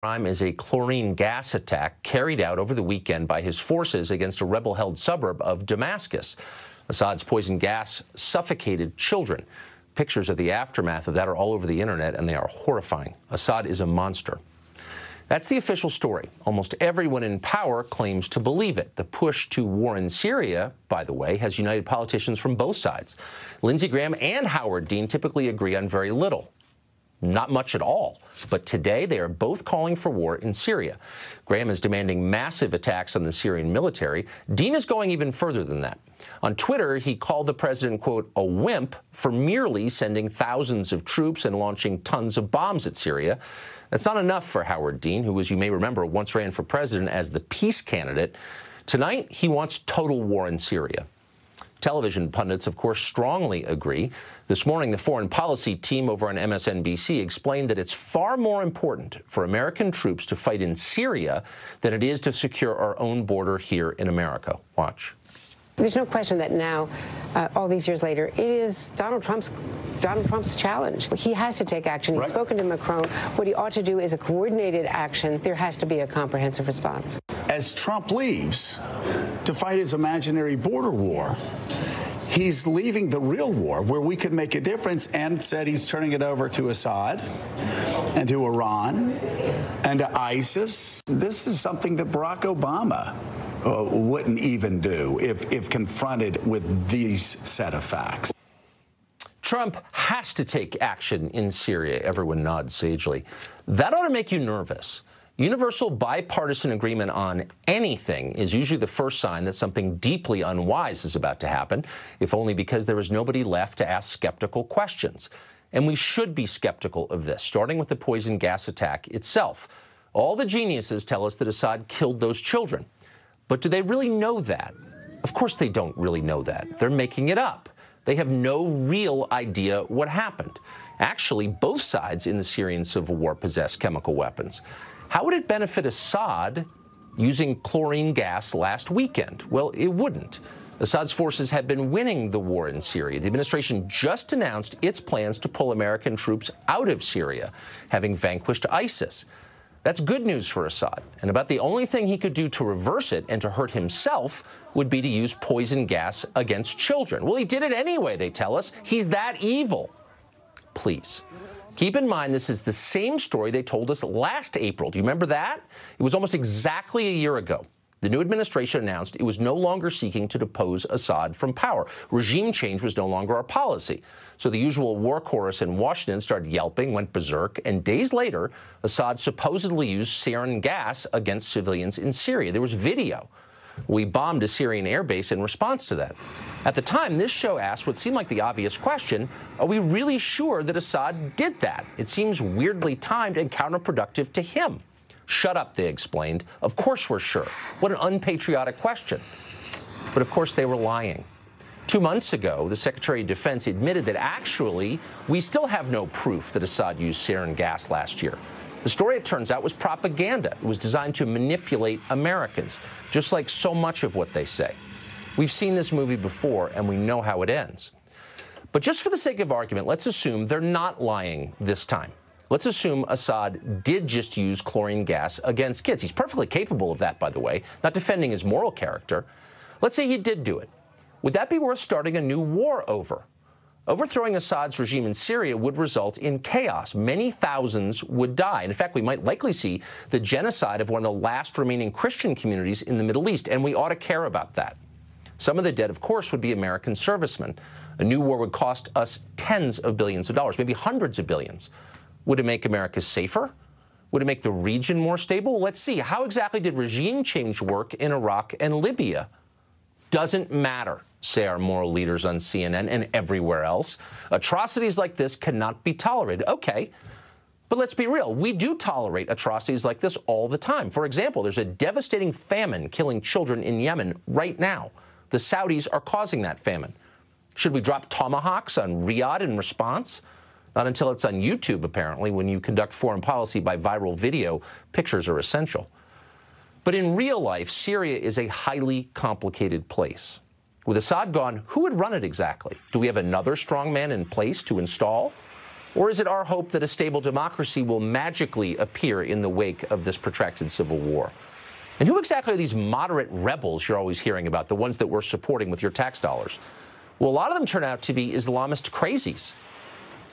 Crime is a chlorine gas attack carried out over the weekend by his forces against a rebel-held suburb of Damascus. Assad's poison gas suffocated children. Pictures of the aftermath of that are all over the internet, and they are horrifying. Assad is a monster. That's the official story. Almost everyone in power claims to believe it. The push to war in Syria, by the way, has united politicians from both sides. Lindsey Graham and Howard Dean typically agree on very little. Not much at all. But today, they are both calling for war in Syria. Graham is demanding massive attacks on the Syrian military. Dean is going even further than that. On Twitter, he called the president, quote, a wimp for merely sending thousands of troops and launching tons of bombs at Syria. That's not enough for Howard Dean, who, as you may remember, once ran for president as the peace candidate. Tonight, he wants total war in Syria. Television pundits, of course, strongly agree. This morning, the foreign policy team over on MSNBC explained that it's far more important for American troops to fight in Syria than it is to secure our own border here in America. Watch. There's no question that now, all these years later, it is Donald Trump's challenge. He has to take action. He's spoken to Macron. What he ought to do is a coordinated action. There has to be a comprehensive response. As Trump leaves to fight his imaginary border war, he's leaving the real war where we could make a difference, and said he's turning it over to Assad and to Iran and to ISIS. This is something that Barack Obama wouldn't even do if confronted with these set of facts. Trump has to take action in Syria. Everyone nods sagely. That ought to make you nervous. Universal bipartisan agreement on anything is usually the first sign that something deeply unwise is about to happen, if only because there is nobody left to ask skeptical questions. And we should be skeptical of this, starting with the poison gas attack itself. All the geniuses tell us that Assad killed those children. But do they really know that? Of course they don't really know that. They're making it up. They have no real idea what happened. Actually, both sides in the Syrian civil war possess chemical weapons. How would it benefit Assad using chlorine gas last weekend? Well, it wouldn't. Assad's forces had been winning the war in Syria. The administration just announced its plans to pull American troops out of Syria, having vanquished ISIS. That's good news for Assad, and about the only thing he could do to reverse it and to hurt himself would be to use poison gas against children. Well, he did it anyway, they tell us. He's that evil. Please. Keep in mind, this is the same story they told us last April. Do you remember that? It was almost exactly a year ago. The new administration announced it was no longer seeking to depose Assad from power. Regime change was no longer our policy. So the usual war chorus in Washington started yelping, went berserk, and days later, Assad supposedly used sarin gas against civilians in Syria. There was video. We bombed a Syrian airbase in response to that. At the time, this show asked what seemed like the obvious question: are we really sure that Assad did that? It seems weirdly timed and counterproductive to him. Shut up, they explained. Of course we're sure. What an unpatriotic question. But of course they were lying. 2 months ago, the Secretary of Defense admitted that actually we still have no proof that Assad used sarin gas last year. The story, it turns out, was propaganda. It was designed to manipulate Americans, just like so much of what they say. We've seen this movie before, and we know how it ends. But just for the sake of argument, let's assume they're not lying this time. Let's assume Assad did just use chlorine gas against kids. He's perfectly capable of that, by the way, not defending his moral character. Let's say he did do it. Would that be worth starting a new war over? Overthrowing Assad's regime in Syria would result in chaos. Many thousands would die. And in fact, we might likely see the genocide of one of the last remaining Christian communities in the Middle East, and we ought to care about that. Some of the dead, of course, would be American servicemen. A new war would cost us tens of billions of dollars, maybe hundreds of billions. Would it make America safer? Would it make the region more stable? Let's see. How exactly did regime change work in Iraq and Libya? Doesn't matter, say our moral leaders on CNN and everywhere else. Atrocities like this cannot be tolerated. Okay, but let's be real. We do tolerate atrocities like this all the time. For example, there's a devastating famine killing children in Yemen right now. The Saudis are causing that famine. Should we drop tomahawks on Riyadh in response? Not until it's on YouTube, apparently. When you conduct foreign policy by viral video, pictures are essential. But in real life, Syria is a highly complicated place. With Assad gone, who would run it exactly? Do we have another strongman in place to install? Or is it our hope that a stable democracy will magically appear in the wake of this protracted civil war? And who exactly are these moderate rebels you're always hearing about, the ones that we're supporting with your tax dollars? Well, a lot of them turn out to be Islamist crazies.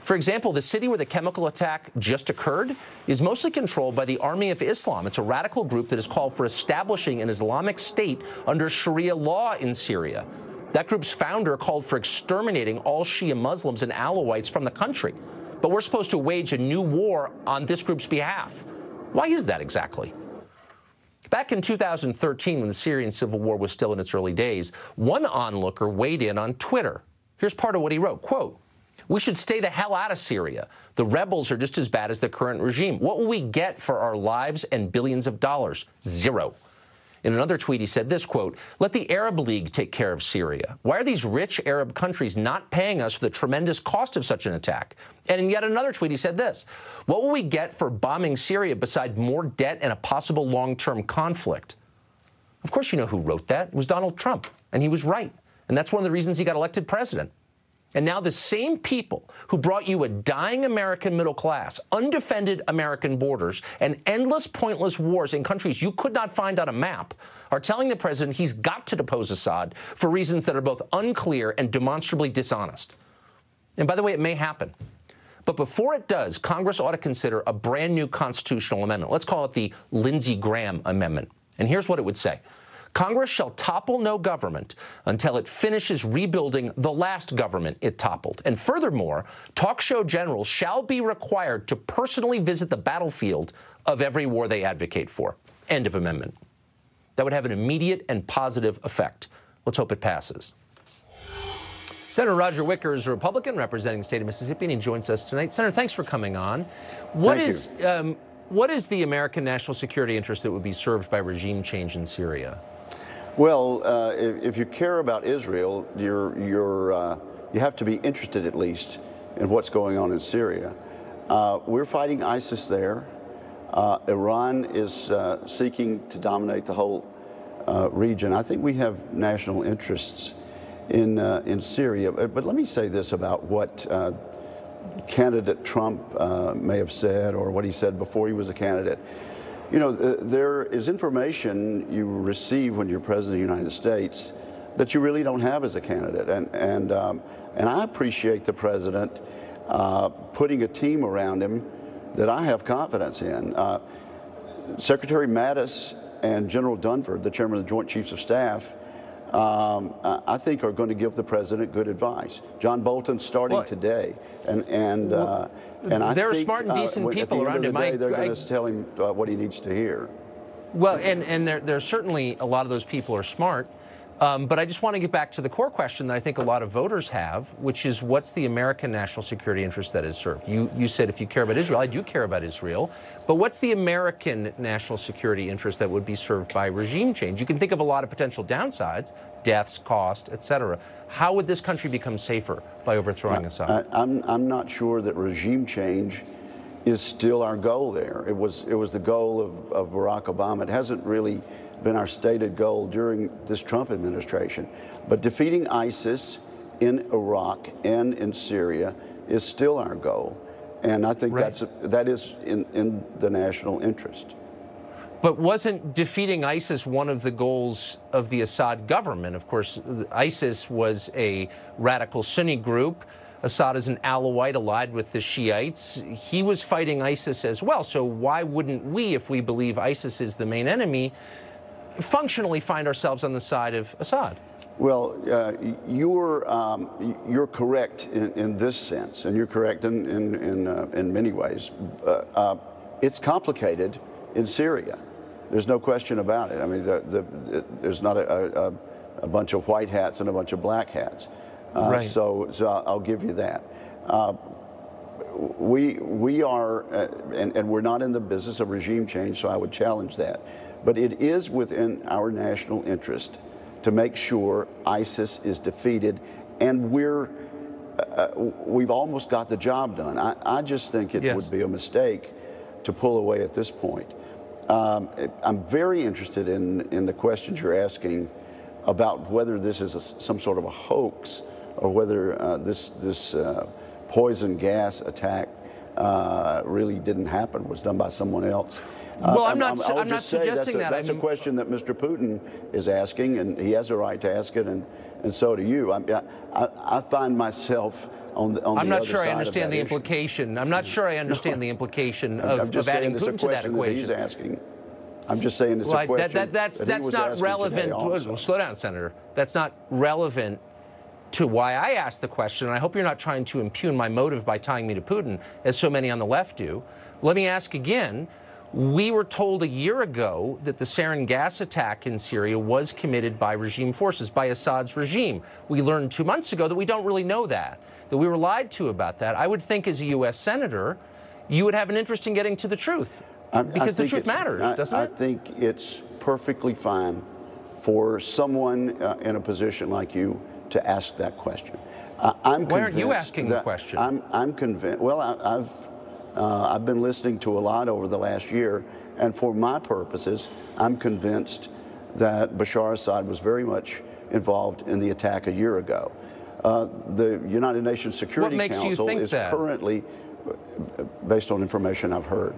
For example, the city where the chemical attack just occurred is mostly controlled by the Army of Islam. It's a radical group that has called for establishing an Islamic state under Sharia law in Syria. That group's founder called for exterminating all Shia Muslims and Alawites from the country. But we're supposed to wage a new war on this group's behalf. Why is that exactly? Back in 2013, when the Syrian civil war was still in its early days, one onlooker weighed in on Twitter. Here's part of what he wrote, quote, "We should stay the hell out of Syria. The rebels are just as bad as the current regime. What will we get for our lives and billions of dollars? Zero." In another tweet, he said this, quote, "Let the Arab League take care of Syria. Why are these rich Arab countries not paying us for the tremendous cost of such an attack?" And in yet another tweet, he said this, "What will we get for bombing Syria beside more debt and a possible long-term conflict?" Of course, you know who wrote that. It was Donald Trump, and he was right. And that's one of the reasons he got elected president. And now the same people who brought you a dying American middle class, undefended American borders, and endless pointless wars in countries you could not find on a map are telling the president he's got to depose Assad for reasons that are both unclear and demonstrably dishonest. And by the way, it may happen. But before it does, Congress ought to consider a brand new constitutional amendment. Let's call it the Lindsey Graham Amendment. And here's what it would say. Congress shall topple no government until it finishes rebuilding the last government it toppled. And furthermore, talk show generals shall be required to personally visit the battlefield of every war they advocate for. End of amendment. That would have an immediate and positive effect. Let's hope it passes. Senator Roger Wicker is a Republican representing the state of Mississippi, and he joins us tonight. Senator, thanks for coming on. What is the American national security interest that would be served by regime change in Syria? Well, if you care about Israel, you have to be interested at least in what's going on in Syria. We're fighting ISIS there. Iran is seeking to dominate the whole region. I think we have national interests in Syria. But let me say this about what candidate Trump may have said, or what he said before he was a candidate. You know, there is information you receive when you're president of the United States that you really don't have as a candidate. And I appreciate the president putting a team around him that I have confidence in. Secretary Mattis and General Dunford, the chairman of the Joint Chiefs of Staff, I think are going to give the president good advice. John Bolton's starting today, and I there are think, smart and decent people around him. They're going to tell him what he needs to hear. Well, and there's certainly a lot of those people are smart. But I just want to get back to the core question that I think a lot of voters have, which is what's the American national security interest that is served? You said if you care about Israel, I do care about Israel, but what's the American national security interest that would be served by regime change? You can think of a lot of potential downsides, deaths, cost, et cetera. How would this country become safer by overthrowing Assad? I'm not sure that regime change is still our goal there. It was the goal of Barack Obama. It hasn't really been our stated goal during this Trump administration. But defeating ISIS in Iraq and in Syria is still our goal. And I think that is in the national interest. But wasn't defeating ISIS one of the goals of the Assad government? Of course, ISIS was a radical Sunni group. Assad is an Alawite allied with the Shiites. He was fighting ISIS as well. So why wouldn't we, if we believe ISIS is the main enemy, functionally find ourselves on the side of Assad? Well, you're correct in this sense, and you're correct in many ways. It's complicated in Syria. There's no question about it. I mean, there's not a bunch of white hats and a bunch of black hats. So I'll give you that. We are, and we're not in the business of regime change, so I would challenge that. But it is within our national interest to make sure ISIS is defeated, and we've almost got the job done. I just think it would be a mistake to pull away at this point. I'm very interested in the questions you're asking about whether this is some sort of a hoax, or whether this poison gas attack really didn't happen, was done by someone else. Well, I'm not suggesting that. That's a question that Mr. Putin is asking, and he has a right to ask it, and so do you. I find myself on the I'm not other sure I side understand of the that issue. implication. I'm not sure I understand the implication of adding Putin to that equation. That he's asking. I'm just saying it's a question that's not relevant. Slow down, Senator. That's not relevant to why I asked the question, and I hope you're not trying to impugn my motive by tying me to Putin, as so many on the left do. Let me ask again. We were told a year ago that the sarin gas attack in Syria was committed by regime forces, by Assad's regime. We learned 2 months ago that we don't really know that we were lied to about that. I would think as a U.S. Senator, you would have an interest in getting to the truth, because the truth matters, doesn't it? I think it's perfectly fine for someone in a position like you to ask that question. Why aren't you asking the question? I'm convinced. Well, I've been listening to a lot over the last year, and for my purposes, I'm convinced that Bashar Assad was very much involved in the attack a year ago. The United Nations Security Council is currently, based on information I've heard,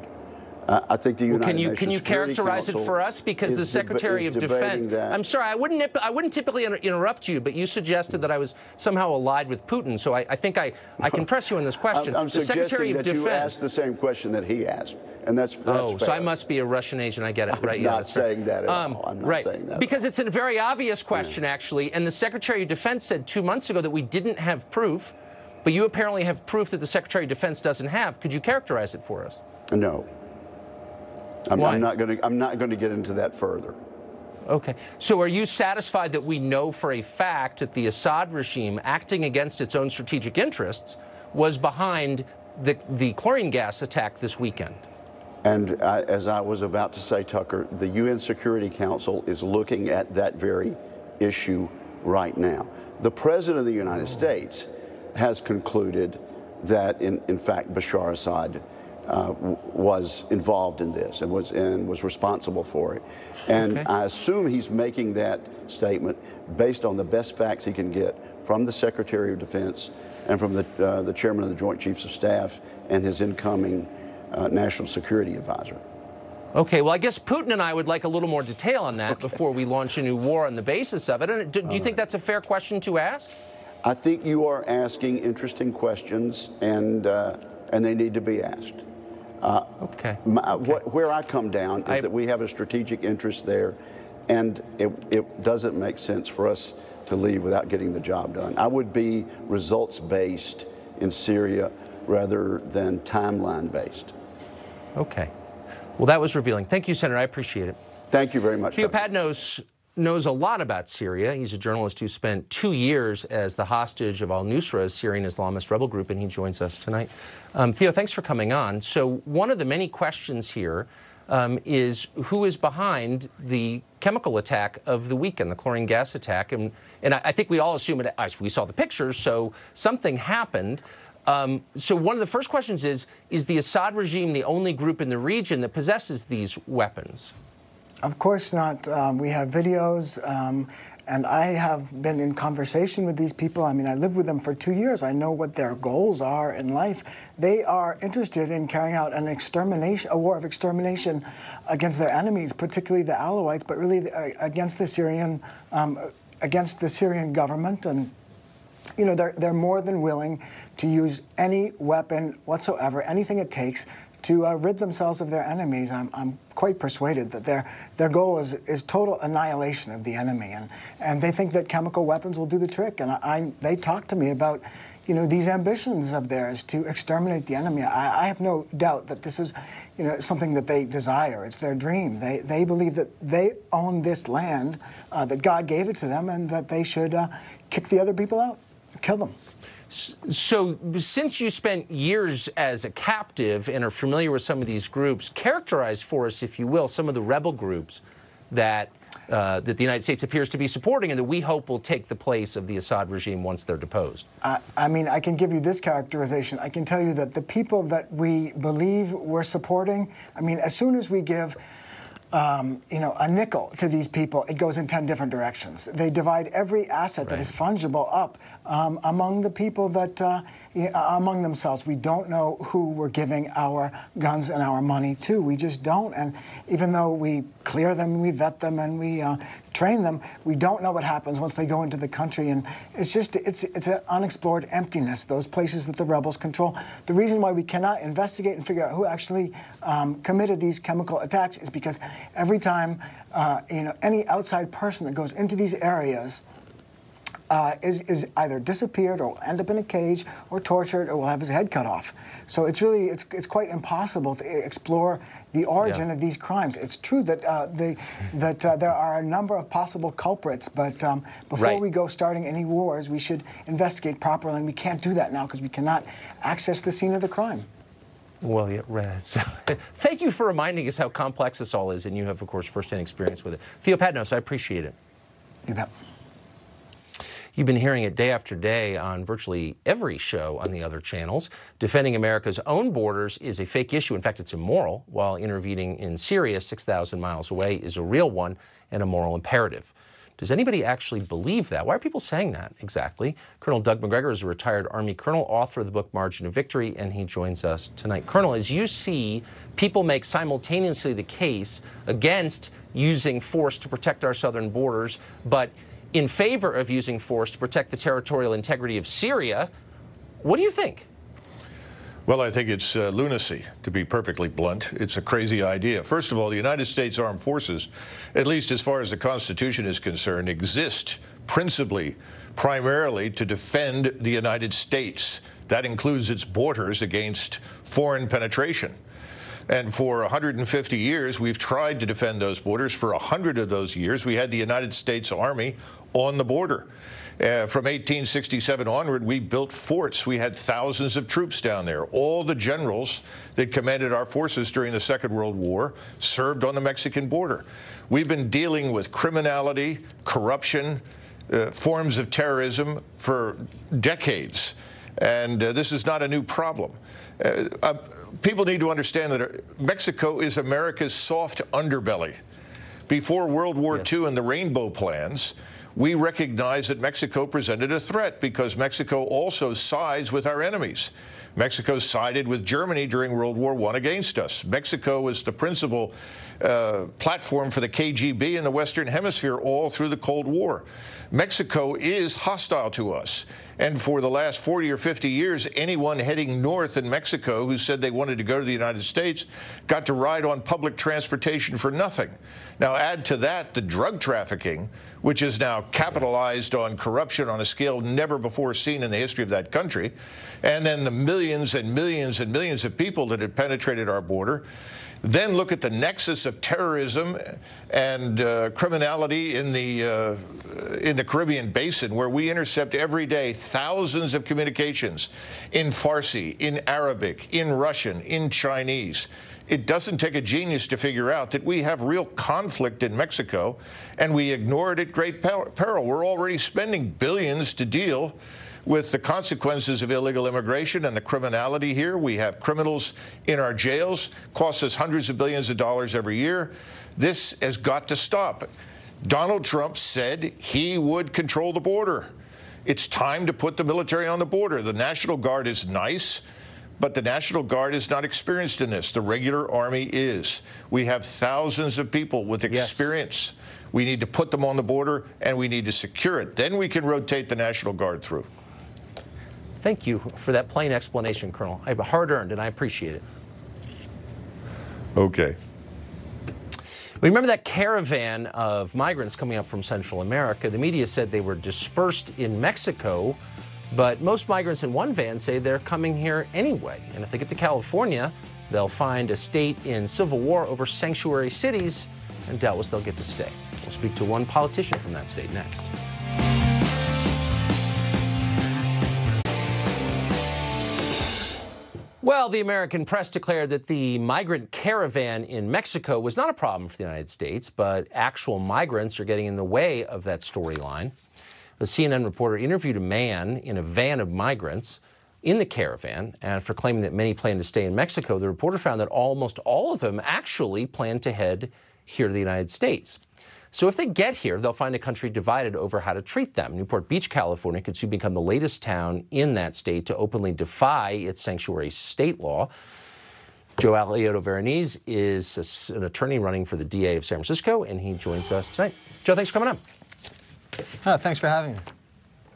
I think the United Nations Security Council. Can you characterize it for us? Because the Secretary of Defense. I'm sorry, I wouldn't typically interrupt you, but you suggested that I was somehow allied with Putin. So I think I can press you on this question. I'm the Secretary suggesting of that Defense. you asked the same question that he asked, and that's fair. So I must be a Russian agent. I get it. Right? I'm not saying that at all. I'm not saying that. Because it's a very obvious question, actually. And the Secretary of Defense said 2 months ago that we didn't have proof, but you apparently have proof that the Secretary of Defense doesn't have. Could you characterize it for us? No. I'm not going to get into that further. Okay. So are you satisfied that we know for a fact that the Assad regime, acting against its own strategic interests, was behind the chlorine gas attack this weekend? And as I was about to say, Tucker, the UN Security Council is looking at that very issue right now. The President of the United States has concluded that, in fact, Bashar Assad was involved in this and was responsible for it. And I assume he's making that statement based on the best facts he can get from the Secretary of Defense and from the Chairman of the Joint Chiefs of Staff and his incoming National Security Advisor. Okay, well, I guess Putin and I would like a little more detail on that before we launch a new war on the basis of it. And do you think that's a fair question to ask? I think you are asking interesting questions, and they need to be asked. Where I come down is that we have a strategic interest there, and it doesn't make sense for us to leave without getting the job done. I would be results-based in Syria rather than timeline-based. Okay. Well, that was revealing. Thank you, Senator. I appreciate it. Thank you very much. Theo Padnos knows a lot about Syria. He's a journalist who spent 2 years as the hostage of al-Nusra, a Syrian Islamist rebel group, and he joins us tonight. Theo, thanks for coming on. So one of the many questions here is who is behind the chemical attack of the weekend, the chlorine gas attack? And I think we all assume it. We saw the pictures, so something happened. So one of the first questions is the Assad regime the only group in the region that possesses these weapons? Of course not. We have videos, and I have been in conversation with these people. I mean, I lived with them for 2 years. I know what their goals are in life. They are interested in carrying out a war of extermination against their enemies, particularly the Alawites, but really against the Syrian government. And you know, they're more than willing to use any weapon whatsoever, anything it takes, to rid themselves of their enemies. I'm quite persuaded that their goal is total annihilation of the enemy, and they think that chemical weapons will do the trick. And they talk to me about, you know, these ambitions of theirs to exterminate the enemy. I have no doubt that this is, you know, something that they desire. It's their dream. They believe that they own this land, that God gave it to them, and that they should kick the other people out, kill them. So since you spent years as a captive and are familiar with some of these groups, characterize for us, if you will, some of the rebel groups that the United States appears to be supporting and that we hope will take the place of the Assad regime once they're deposed. I mean, I can give you this characterization. I can tell you that the people that we believe we're supporting, I mean, as soon as we give a nickel to these people, it goes in 10 different directions. They divide every asset that is fungible up among the people that, among themselves. We don't know who we're giving our guns and our money to. We just don't. And even though we clear them, we vet them, and we train them, we don't know what happens once they go into the country. And it's just, it's an unexplored emptiness, those places that the rebels control. The reason why we cannot investigate and figure out who actually committed these chemical attacks is because every time any outside person that goes into these areas is either disappeared or will end up in a cage or tortured or will have his head cut off. So it's really, it's quite impossible to explore the origin of these crimes. It's true that there are a number of possible culprits, but before we go starting any wars, we should investigate properly, and we can't do that now because we cannot access the scene of the crime. Well, yeah, thank you for reminding us how complex this all is, and you have, of course, firsthand experience with it. Theo Padnos, I appreciate it. You bet. You've been hearing it day after day on virtually every show on the other channels. Defending America's own borders is a fake issue. In fact, it's immoral, while intervening in Syria 6,000 miles away is a real one and a moral imperative. Does anybody actually believe that? Why are people saying that exactly? Colonel Doug Macgregor is a retired Army colonel, author of the book Margin of Victory, and he joins us tonight. Colonel, as you see, people make simultaneously the case against using force to protect our southern borders, but in favor of using force to protect the territorial integrity of Syria. What do you think? Well, I think it's lunacy, to be perfectly blunt. It's a crazy idea. First of all, the United States Armed Forces, at least as far as the Constitution is concerned, exist primarily to defend the United States. That includes its borders against foreign penetration. And for 150 years, we've tried to defend those borders. For 100 of those years, we had the United States Army on the border. From 1867 onward, we built forts. We had thousands of troops down there. All the generals that commanded our forces during the Second World War served on the Mexican border. We've been dealing with criminality, corruption, forms of terrorism for decades. And this is not a new problem. People need to understand that Mexico is America's soft underbelly. Before World War II and the Rainbow Plans, we recognized that Mexico presented a threat because Mexico also sides with our enemies. Mexico sided with Germany during World War I against us. Mexico was the principal platform for the KGB in the Western Hemisphere all through the Cold War. Mexico is hostile to us. And for the last 40 or 50 years, anyone heading north in Mexico who said they wanted to go to the United States got to ride on public transportation for nothing. Now add to that the drug trafficking, which is now capitalized on corruption on a scale never before seen in the history of that country, and then the millions and millions and millions of people that had penetrated our border. Then look at the nexus of terrorism and criminality in the Caribbean Basin, where we intercept every day thousands of communications in Farsi, in Arabic, in Russian, in Chinese. It doesn't take a genius to figure out that we have real conflict in Mexico, and we ignore it at great peril. We're already spending billions to deal with the consequences of illegal immigration and the criminality here. We have criminals in our jails, costs us hundreds of billions of dollars every year. This has got to stop. Donald Trump said he would control the border. It's time to put the military on the border. The National Guard is nice, but the National Guard is not experienced in this. The regular Army is. We have thousands of people with experience. We need to put them on the border, and we need to secure it. Then we can rotate the National Guard through. Thank you for that plain explanation, Colonel. I have hard-earned, and I appreciate it. Okay. We remember that caravan of migrants coming up from Central America. The media said they were dispersed in Mexico, but most migrants in one van say they're coming here anyway. And if they get to California, they'll find a state in civil war over sanctuary cities, and doubtless they'll get to stay. We'll speak to one politician from that state next. Well, the American press declared that the migrant caravan in Mexico was not a problem for the United States, but actual migrants are getting in the way of that storyline. A CNN reporter interviewed a man in a van of migrants in the caravan, and after claiming that many plan to stay in Mexico, the reporter found that almost all of them actually plan to head here to the United States. So if they get here, they'll find a country divided over how to treat them. Newport Beach, California could soon become the latest town in that state to openly defy its sanctuary state law. Joe Alioto Veronese is an attorney running for the DA of San Francisco, and he joins us tonight. Joe, thanks for coming on. Thanks for having me.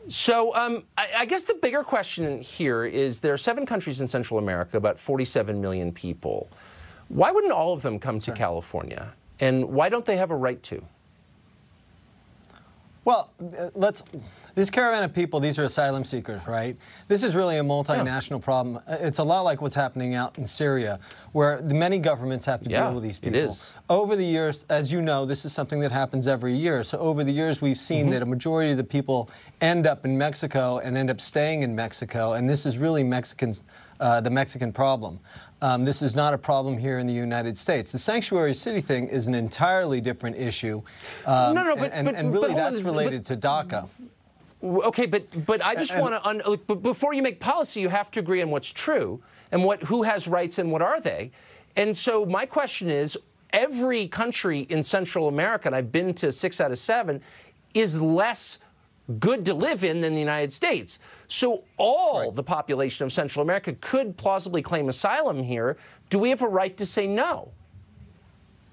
So I guess the bigger question here is there are 7 countries in Central America, about 47 million people. Why wouldn't all of them come to California? And why don't they have a right to? Well, this caravan of people, these are asylum seekers, right? This is really a multinational problem. It's a lot like what's happening out in Syria, where many governments have to deal with these people. It is. Over the years, as you know, this is something that happens every year. So over the years, we've seen that a majority of the people end up in Mexico and end up staying in Mexico, and this is really the Mexican problem. This is not a problem here in the United States. The sanctuary city thing is an entirely different issue. And really that's related to DACA. Okay, but I just want to, but before you make policy, you have to agree on what's true and who has rights and what are they. And so my question is, every country in Central America, and I've been to 6 out of 7, is less good to live in than the United States. So all the population of Central America could plausibly claim asylum here. Do we have a right to say no?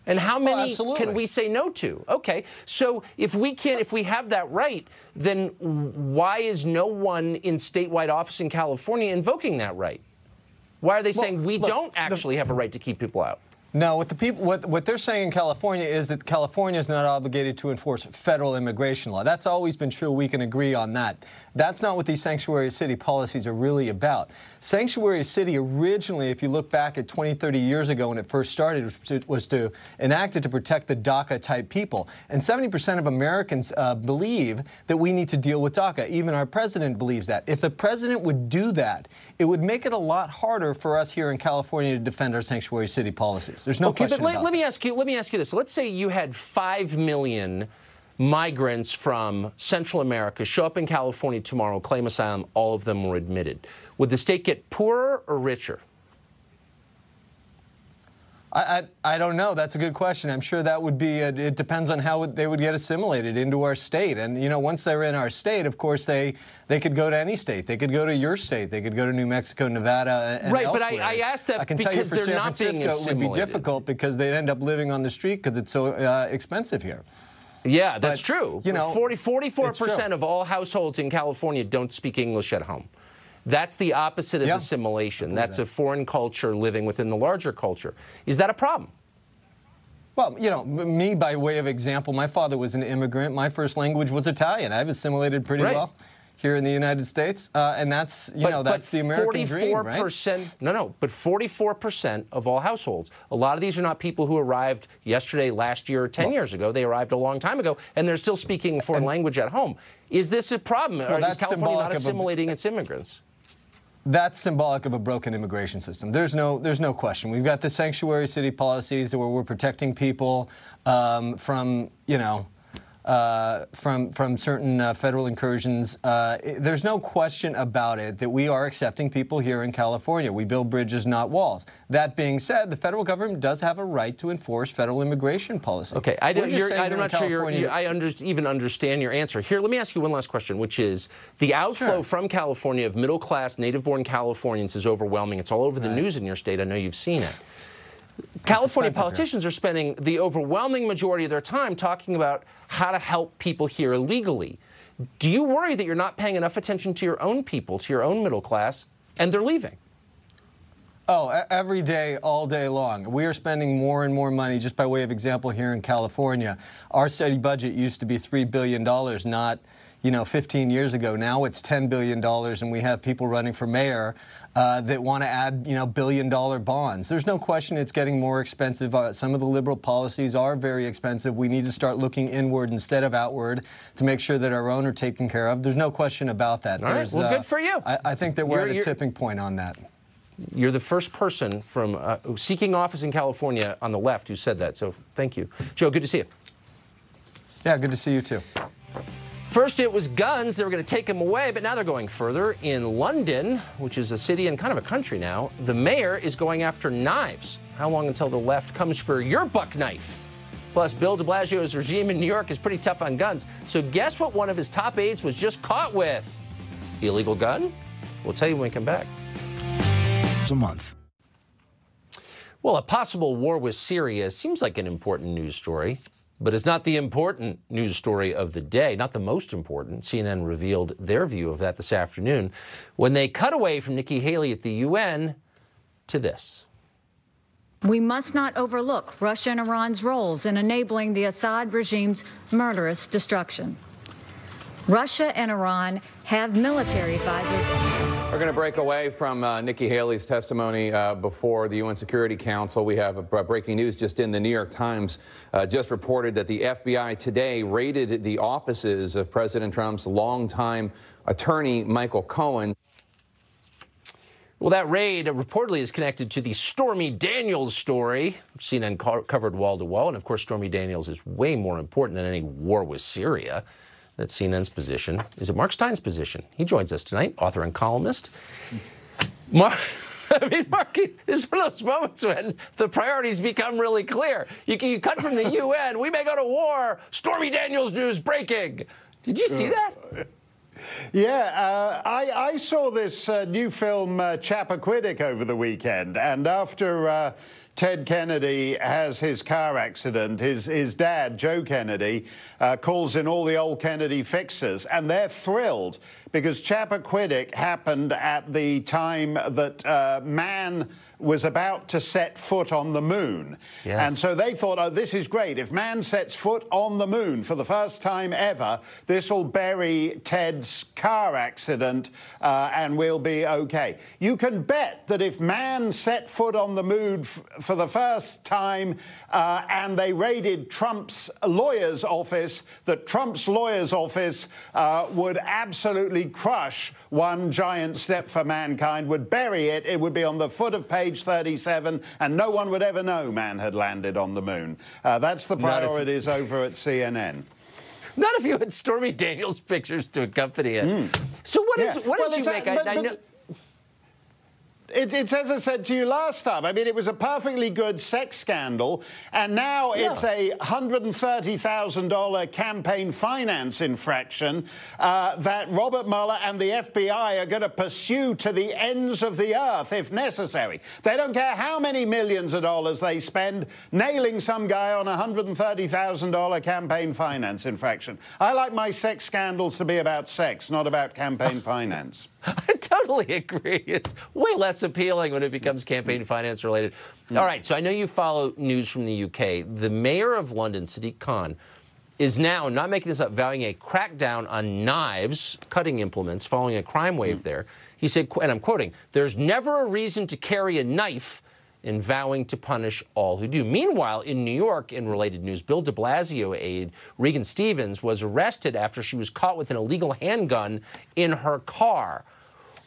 And how many can we say no to? Okay, so if we have that right, then why is no one in statewide office in California invoking that right? Why are they saying we don't actually have a right to keep people out? No, what they're saying in California is that California is not obligated to enforce federal immigration law. That's always been true. We can agree on that. That's not what these sanctuary city policies are really about. Sanctuary city originally, if you look back at 20, 30 years ago when it first started, was enacted to protect the DACA-type people. And 70% of Americans believe that we need to deal with DACA. Even our president believes that. If the president would do that, it would make it a lot harder for us here in California to defend our sanctuary city policies. There's no question about it. Let me ask you this. Let's say you had 5 million migrants from Central America show up in California tomorrow, claim asylum, all of them were admitted. Would the state get poorer or richer? I don't know. That's a good question. I'm sure that would be, it depends on how they would get assimilated into our state. And, you know, once they're in our state, of course, they could go to any state. They could go to your state. They could go to New Mexico, Nevada, and elsewhere. But I asked that because they're not being assimilated. It would be difficult because they'd end up living on the street because it's so expensive here. Yeah, that's true. You know, 44% of all households in California don't speak English at home. That's the opposite of assimilation. That's a foreign culture living within the larger culture. Is that a problem? Well, you know, me, by way of example, my father was an immigrant. My first language was Italian. I've assimilated pretty well here in the United States. And that's, that's the American dream, right? But 44% of all households. A lot of these are not people who arrived yesterday, last year, or 10 years ago. They arrived a long time ago, and they're still speaking foreign language at home. Is this a problem? Or is California not assimilating its immigrants? That's symbolic of a broken immigration system. There's no question. We've got the sanctuary city policies where we're protecting people from certain federal incursions. There's no question about it that we are accepting people here in California. We build bridges, not walls. That being said, the federal government does have a right to enforce federal immigration policy. Okay, I'm not sure I even understand your answer. Here, let me ask you one last question, which is the outflow from California of middle-class, native-born Californians is overwhelming. It's all over the news in your state. I know you've seen it. California politicians are spending the overwhelming majority of their time talking about how to help people here illegally. Do you worry that you're not paying enough attention to your own people, to your own middle class, and they're leaving? Oh, every day, all day long. We are spending more and more money, just by way of example, here in California. Our city budget used to be $3 billion, not 15 years ago. Now it's $10 billion, and we have people running for mayor that want to add, billion-dollar bonds. There's no question it's getting more expensive. Some of the liberal policies are very expensive. We need to start looking inward instead of outward to make sure that our own are taken care of. There's no question about that. All right, well, good for you. I think that we're at a tipping point on that. You're the first person from seeking office in California on the left who said that, so thank you. Joe, good to see you. Yeah, good to see you too. First it was guns, they were going to take them away, but now they're going further. In London, which is a city and kind of a country now, the mayor is going after knives. How long until the left comes for your buck knife? Plus, Bill de Blasio's regime in New York is pretty tough on guns. So guess what one of his top aides was just caught with? Illegal gun? We'll tell you when we come back. A month. Well, a possible war with Syria seems like an important news story, but it's not the important news story of the day, not the most important. CNN revealed their view of that this afternoon when they cut away from Nikki Haley at the UN to this. We must not overlook Russia and Iran's roles in enabling the Assad regime's murderous destruction. Russia and Iran have military advisors. We're going to break away from Nikki Haley's testimony before the UN Security Council. We have breaking news just in. The New York Times just reported that the FBI today raided the offices of President Trump's longtime attorney, Michael Cohen. Well, that raid reportedly is connected to the Stormy Daniels story, which CNN covered wall to wall. And of course, Stormy Daniels is way more important than any war with Syria. That's CNN's position. Is it Mark Stein's position? He joins us tonight, author and columnist. Mark, Mark is one of those moments when the priorities become really clear. You cut from the UN, we may go to war, Stormy Daniels news breaking. Did you see that? Yeah, I saw this new film, Chappaquiddick, over the weekend, and after Ted Kennedy has his car accident, his dad, Joe Kennedy, calls in all the old Kennedy fixers, and they're thrilled because Chappaquiddick happened at the time that man was about to set foot on the moon. Yes. And so they thought, oh, this is great. If man sets foot on the moon for the first time ever, this will bury Ted's car accident and we'll be okay. You can bet that if man set foot on the moon for the first time and they raided Trump's lawyer's office, that Trump's lawyer's office would absolutely crush one giant step for mankind, would bury it. It would be on the foot of page 37, and no one would ever know man had landed on the moon. That's the priorities over at CNN. Not if you had Stormy Daniels pictures to accompany it. So what did you make? I know. It's as I said to you last time. I mean, it was a perfectly good sex scandal, and now it's a $130,000 campaign finance infraction that Robert Mueller and the FBI are going to pursue to the ends of the earth if necessary. They don't care how many millions of dollars they spend nailing some guy on a $130,000 campaign finance infraction. I like my sex scandals to be about sex, not about campaign finance. I totally agree. It's way less appealing when it becomes campaign finance related. All right, so I know you follow news from the UK. The mayor of London, Sadiq Khan, is now, not making this up, vowing a crackdown on knives, cutting implements, following a crime wave there. He said, and I'm quoting, "There's never a reason to carry a knife," in vowing to punish all who do. Meanwhile, in New York, in related news, Bill de Blasio aide Regan Stevens was arrested after she was caught with an illegal handgun in her car.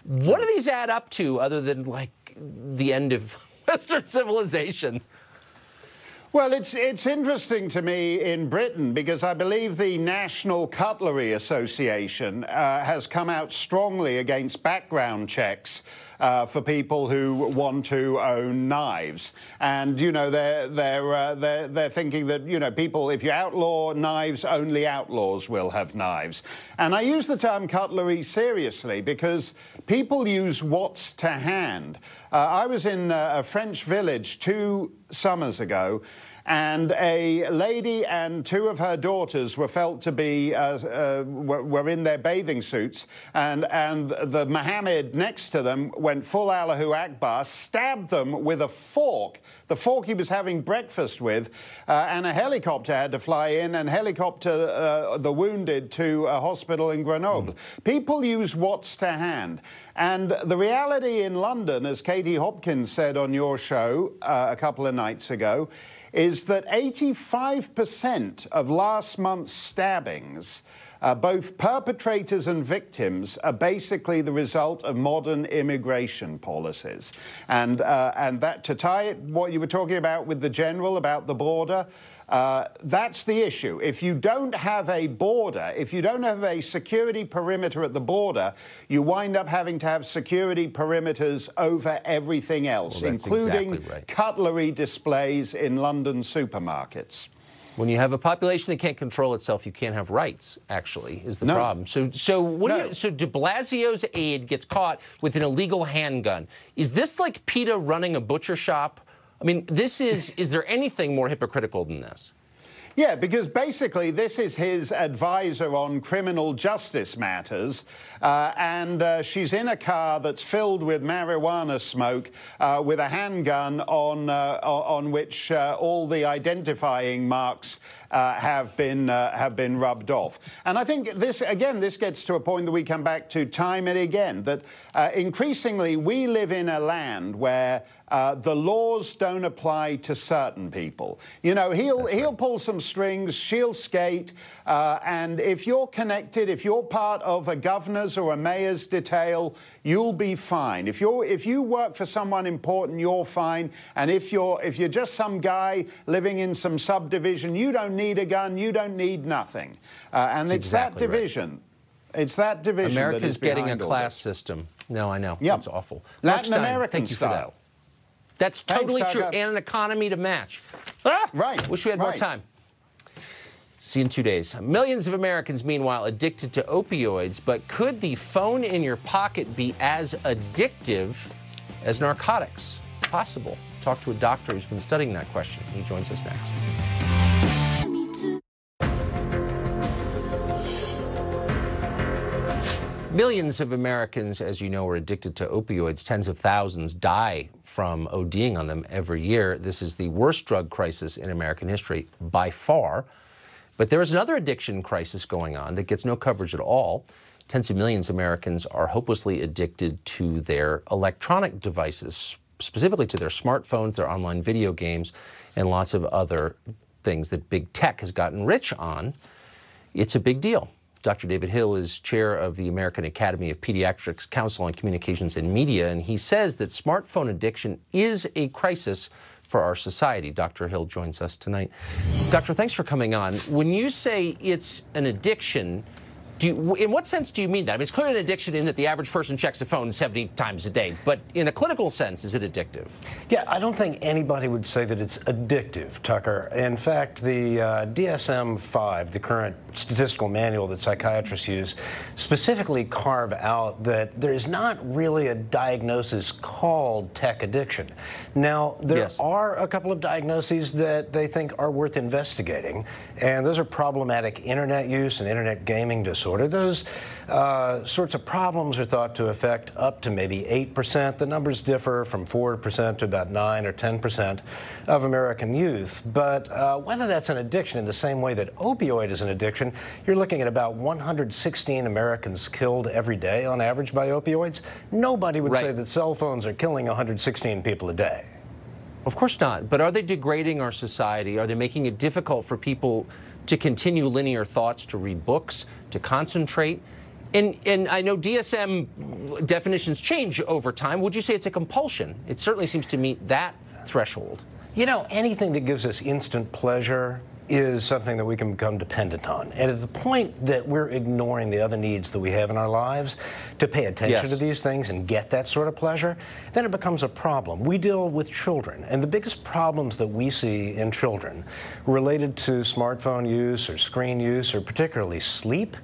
What do these add up to other than, like, the end of Western civilization? Well, it's interesting to me in Britain because I believe the National Cutlery Association has come out strongly against background checks for people who want to own knives, and you know they're thinking that, you know, people, if you outlaw knives, only outlaws will have knives. And I use the term cutlery seriously because people use what's to hand. I was in a French village 2 summers ago, and a lady and 2 of her daughters were felt to be were in their bathing suits, and the Mohammed next to them went full Allahu Akbar, stabbed them with a fork, the fork he was having breakfast with, and a helicopter had to fly in and helicopter the wounded to a hospital in Grenoble. People use what's to hand. And the reality in London, as Katie Hopkins said on your show a couple of nights ago, is that 85% of last month's stabbings, both perpetrators and victims, are basically the result of modern immigration policies. And that, to tie it, what you were talking about with the general about the border, that's the issue. If you don't have a border, if you don't have a security perimeter at the border, you wind up having to have security perimeters over everything else, including cutlery displays in London supermarkets. When you have a population that can't control itself, you can't have rights, actually, is the problem. So de Blasio's aide gets caught with an illegal handgun. Is this like PETA running a butcher shop? I mean, is there anything more hypocritical than this? Yeah, because basically this is his advisor on criminal justice matters, and she's in a car that's filled with marijuana smoke with a handgun on which all the identifying marks have been rubbed off. And I think this gets to a point that we come back to time and again, that increasingly we live in a land where the laws don't apply to certain people. You know, he'll pull some strings, she'll skate, and if you're connected, if you're part of a governor's or a mayor's detail, you'll be fine. If you work for someone important, you're fine. And if you're just some guy living in some subdivision, you don't need a gun, you don't need nothing. And it's that division. Right. It's that division. America's getting a class system. No, I know. Yep. That's awful. Latin American thank you style. For that. That's totally true. And an economy to match. Ah! Right. Wish we had more time. See you in 2 days. Millions of Americans, meanwhile, addicted to opioids. But could the phone in your pocket be as addictive as narcotics? Possible. Talk to a doctor who's been studying that question. He joins us next. Millions of Americans, as you know, are addicted to opioids. Tens of thousands die from ODing on them every year. This is the worst drug crisis in American history by far. But there is another addiction crisis going on that gets no coverage at all. Tens of millions of Americans are hopelessly addicted to their electronic devices, specifically to their smartphones, their online video games, and lots of other things that big tech has gotten rich on. It's a big deal. Dr. David Hill is chair of the American Academy of Pediatrics Council on Communications and Media, and he says that smartphone addiction is a crisis for our society. Dr. Hill joins us tonight. Doctor, thanks for coming on. When you say it's an addiction, in what sense do you mean that? I mean, it's clearly an addiction in that the average person checks a phone 70 times a day, but in a clinical sense, is it addictive? Yeah, I don't think anybody would say that it's addictive, Tucker. In fact, the DSM-5, the current statistical manual that psychiatrists use, specifically carve out that there is not really a diagnosis called tech addiction. Now, there are a couple of diagnoses that they think are worth investigating, and those are problematic internet use and internet gaming disorder. Those sorts of problems are thought to affect up to maybe 8%. The numbers differ from 4% to about 9 or 10% of American youth. But whether that's an addiction in the same way that opioid is an addiction, you're looking at about 116 Americans killed every day on average by opioids. Nobody would say that cell phones are killing 116 people a day. Of course not. But are they degrading our society? Are they making it difficult for people to continue linear thoughts, to read books, to concentrate? And I know DSM definitions change over time. Would you say it's a compulsion? It certainly seems to meet that threshold. You know, anything that gives us instant pleasure is something that we can become dependent on. And at the point that we're ignoring the other needs that we have in our lives to pay attention to these things and get that sort of pleasure, then it becomes a problem. We deal with children, and the biggest problems that we see in children related to smartphone use or screen use are particularly sleep,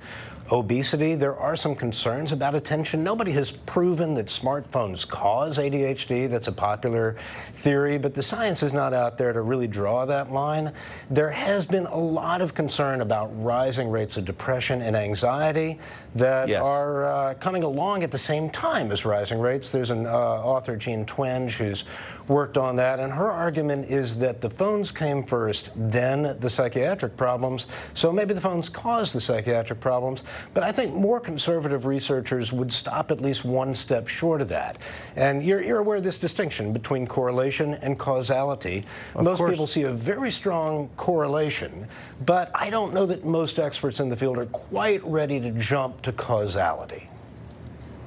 obesity. There are some concerns about attention. Nobody has proven that smartphones cause ADHD. That's a popular theory, but the science is not out there to really draw that line. There has been a lot of concern about rising rates of depression and anxiety that are coming along at the same time as rising rates. There's an author, Jean Twenge, who's worked on that, and her argument is that the phones came first, then the psychiatric problems, so maybe the phones caused the psychiatric problems. But I think more conservative researchers would stop at least one step short of that. And you're aware of this distinction between correlation and causality. Most people see a very strong correlation, but I don't know that most experts in the field are quite ready to jump to causality.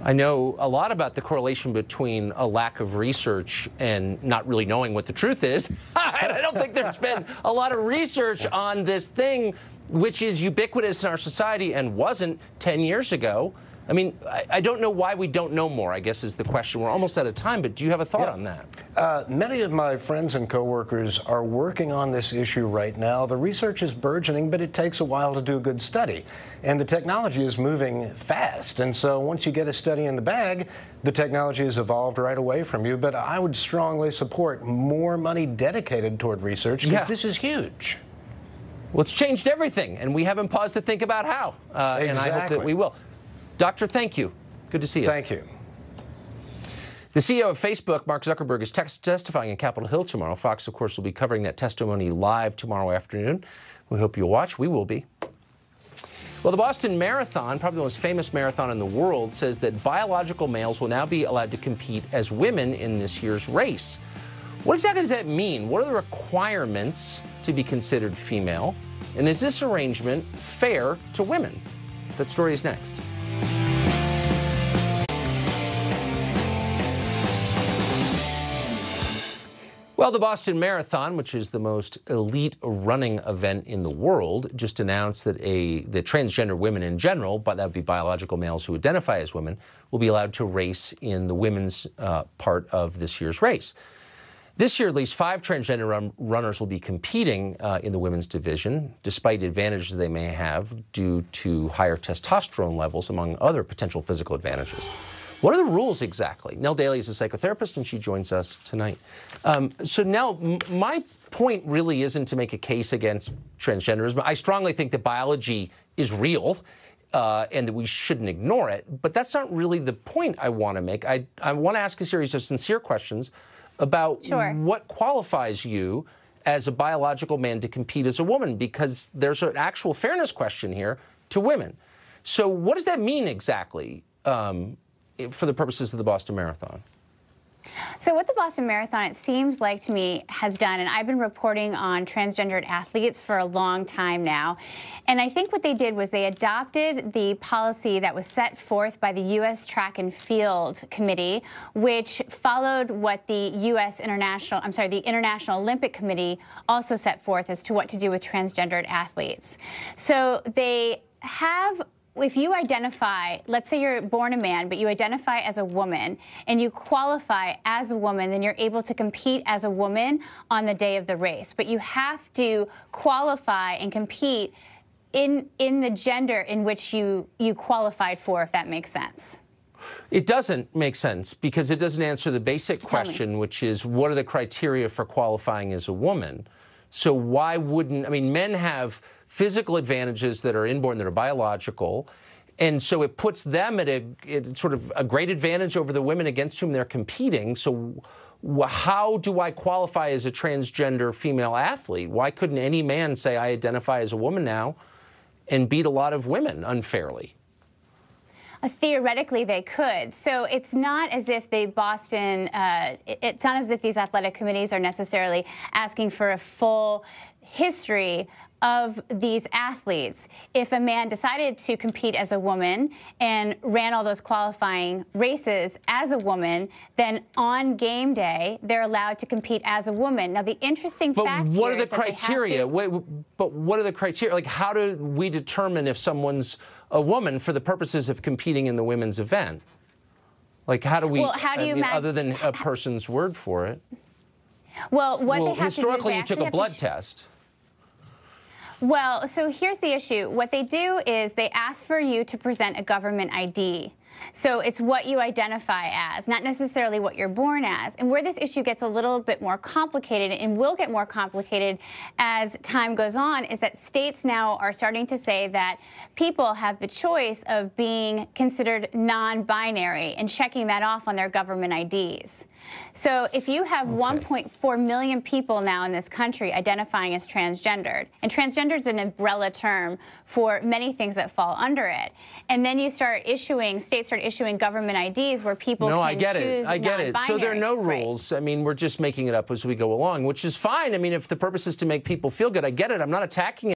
I know a lot about the correlation between a lack of research and not really knowing what the truth is. And I don't think there's been a lot of research on this thing, which is ubiquitous in our society and wasn't 10 years ago. I mean, I don't know why we don't know more, I guess is the question. We're almost out of time, but do you have a thought on that? Many of my friends and coworkers are working on this issue right now. The research is burgeoning, but it takes a while to do a good study. And the technology is moving fast. And so once you get a study in the bag, the technology has evolved right away from you. But I would strongly support more money dedicated toward research, because this is huge. Well, it's changed everything, and we haven't paused to think about how. And I hope that we will. Doctor, thank you. Good to see you. Thank you. The CEO of Facebook, Mark Zuckerberg, is testifying in Capitol Hill tomorrow. Fox, of course, will be covering that testimony live tomorrow afternoon. We hope you'll watch. We will be. Well, the Boston Marathon, probably the most famous marathon in the world, says that biological males will now be allowed to compete as women in this year's race. What exactly does that mean? What are the requirements to be considered female? And is this arrangement fair to women? That story is next. Well, the Boston Marathon, which is the most elite running event in the world, just announced that the transgender women in general, but that would be biological males who identify as women, will be allowed to race in the women's part of this year's race. This year, at least 5 transgender runners will be competing in the women's division, despite advantages they may have due to higher testosterone levels, among other potential physical advantages. What are the rules exactly? Nell Daly is a psychotherapist, and she joins us tonight. So Nell, my point really isn't to make a case against transgenderism. I strongly think that biology is real and that we shouldn't ignore it. But that's not really the point I want to make. I want to ask a series of sincere questions about what qualifies you as a biological man to compete as a woman, because there's an actual fairness question here to women. So what does that mean exactly? For the purposes of the Boston Marathon? So what the Boston Marathon, it seems like to me, has done, and I've been reporting on transgendered athletes for a long time now, and I think what they did was they adopted the policy that was set forth by the U.S. Track and Field Committee, which followed what the the International Olympic Committee also set forth as to what to do with transgendered athletes. So they have, if you identify, let's say you're born a man, but you identify as a woman and you qualify as a woman, then you're able to compete as a woman on the day of the race. But you have to qualify and compete in the gender in which you qualified for, if that makes sense. It doesn't make sense, because it doesn't answer the basic question, which is, what are the criteria for qualifying as a woman? So why wouldn't, I mean, men have physical advantages that are inborn, that are biological, and so it puts them at sort of a great advantage over the women against whom they're competing. So how do I qualify as a transgender female athlete? Why couldn't any man say, I identify as a woman now, and beat a lot of women unfairly? Theoretically, they could. So it's not as if the Boston, it's not as if these athletic committees are necessarily asking for a full history of these athletes. If a man decided to compete as a woman and ran all those qualifying races as a woman, then on game day, they're allowed to compete as a woman. Now, the interesting fact here what are the criteria? But what are the criteria? Like, how do we determine if someone's a woman for the purposes of competing in the women's event? Like, how do we, other than a person's word for it? Well, what they have to do is historically, you took a blood test. Well, so here's the issue. What they do is they ask for you to present a government ID. So it's what you identify as, not necessarily what you're born as. And where this issue gets a little bit more complicated, and will get more complicated as time goes on, is that states now are starting to say that people have the choice of being considered non-binary and checking that off on their government IDs. So if you have 1.4 million people now in this country identifying as transgendered, and transgender is an umbrella term for many things that fall under it, and then you start issuing, states start issuing government IDs where people can choose I get it. So there are no rules. I mean, we're just making it up as we go along, which is fine. I mean, if the purpose is to make people feel good, I get it. I'm not attacking it.